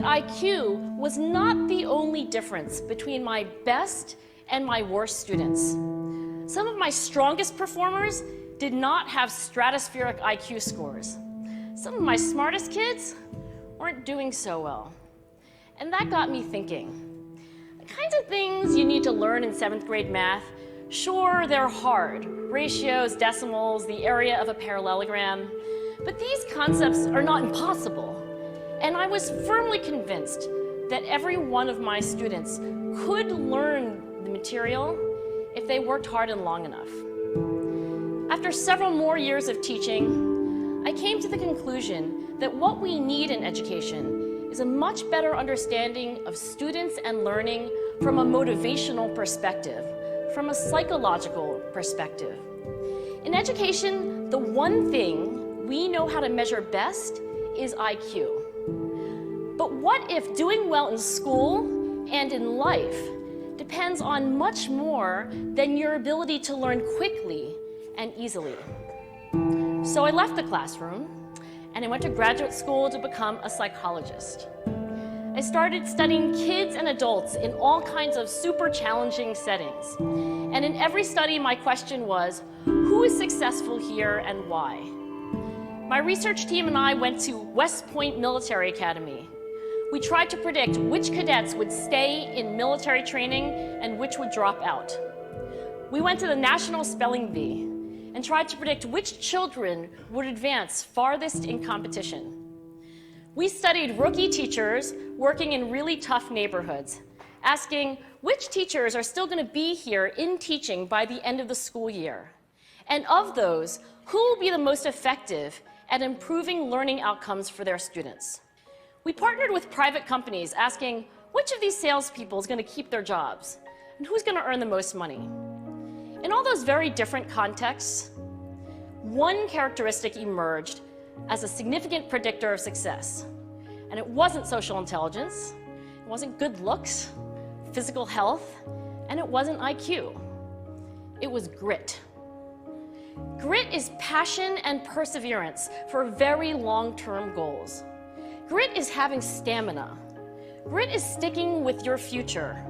IQ was not the only difference between my best and my worst students. Some of my strongest performers did not have stratospheric IQ scores. Some of my smartest kids weren't doing so well. And that got me thinking. The kinds of things you need to learn in 7th grade math, sure, they're hard. Ratios, decimals, the area of a parallelogram. But these concepts are not impossible. And I was firmly convinced that every one of my students could learn the material if they worked hard and long enough. After several more years of teaching, I came to the conclusion that what we need in education is a much better understanding of students and learning from a motivational perspective, from a psychological perspective. In education, the one thing we know how to measure best is IQ. But what if doing well in school and in life depends on much more than your ability to learn quickly and easily? So I left the classroom and I went to graduate school to become a psychologist. I started studying kids and adults in all kinds of super challenging settings. And in every study, my question was, who is successful here and why? My research team and I went to West Point Military Academy. We tried to predict which cadets would stay in military training and which would drop out. We went to the National Spelling Bee and tried to predict which children would advance farthest in competition. We studied rookie teachers working in really tough neighborhoods, asking which teachers are still going to be here in teaching by the end of the school year. And of those, who will be the most effective at improving learning outcomes for their students? We partnered with private companies asking which of these salespeople is going to keep their jobs and who's going to earn the most money. In all those very different contexts, one characteristic emerged as a significant predictor of success. And it wasn't social intelligence, it wasn't good looks, physical health, and it wasn't IQ. It was grit. Grit is passion and perseverance for very long-term goals. Grit is having stamina. Grit is sticking with your future,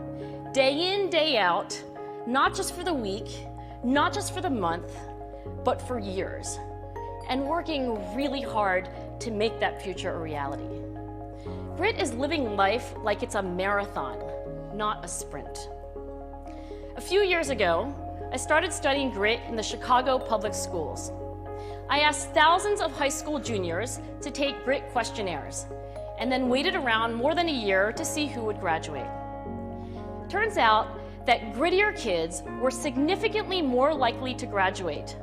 day in, day out, not just for the week, not just for the month, but for years, and working really hard to make that future a reality. Grit is living life like it's a marathon, not a sprint. A few years ago, I started studying grit in the Chicago public schools. I asked thousands of high school juniors to take grit questionnaires, and then waited around more than a year to see who would graduate. Turns out that grittier kids were significantly more likely to graduate,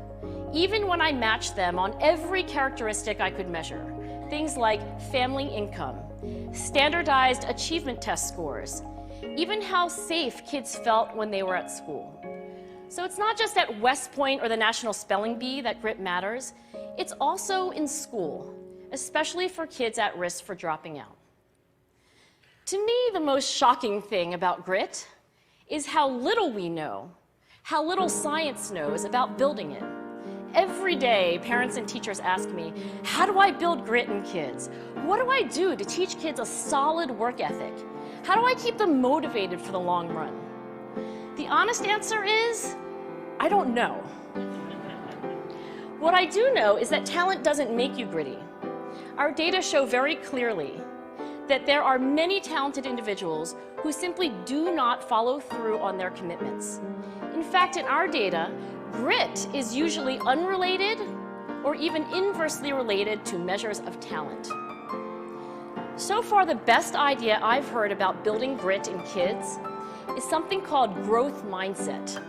even when I matched them on every characteristic I could measure. Things like family income, standardized achievement test scores, even how safe kids felt when they were at school. So it's not just at West Point or the National Spelling Bee that grit matters, it's also in school, especially for kids at risk for dropping out. To me, the most shocking thing about grit is how little we know, how little science knows about building it. Every day, parents and teachers ask me, how do I build grit in kids? What do I do to teach kids a solid work ethic? How do I keep them motivated for the long run? The honest answer is, I don't know. What I do know is that talent doesn't make you gritty. Our data show very clearly that there are many talented individuals who simply do not follow through on their commitments. In fact, in our data, grit is usually unrelated or even inversely related to measures of talent. So far, the best idea I've heard about building grit in kids is something called growth mindset.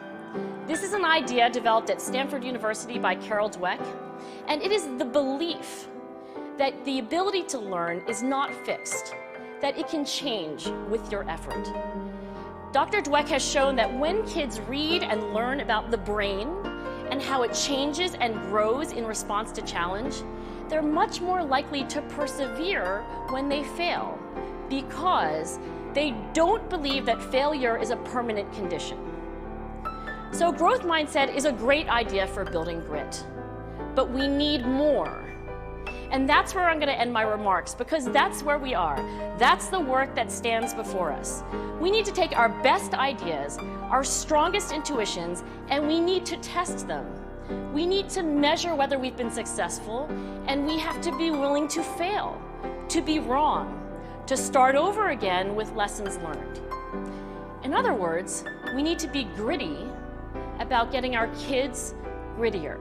This is an idea developed at Stanford University by Carol Dweck, and it is the belief that the ability to learn is not fixed, that it can change with your effort. Dr. Dweck has shown that when kids read and learn about the brain and how it changes and grows in response to challenge, they're much more likely to persevere when they fail, because they don't believe that failure is a permanent condition. So growth mindset is a great idea for building grit, but we need more. And that's where I'm going to end my remarks, because that's where we are. That's the work that stands before us. We need to take our best ideas, our strongest intuitions, and we need to test them. We need to measure whether we've been successful, and we have to be willing to fail, to be wrong, to start over again with lessons learned. In other words, we need to be gritty about getting our kids grittier.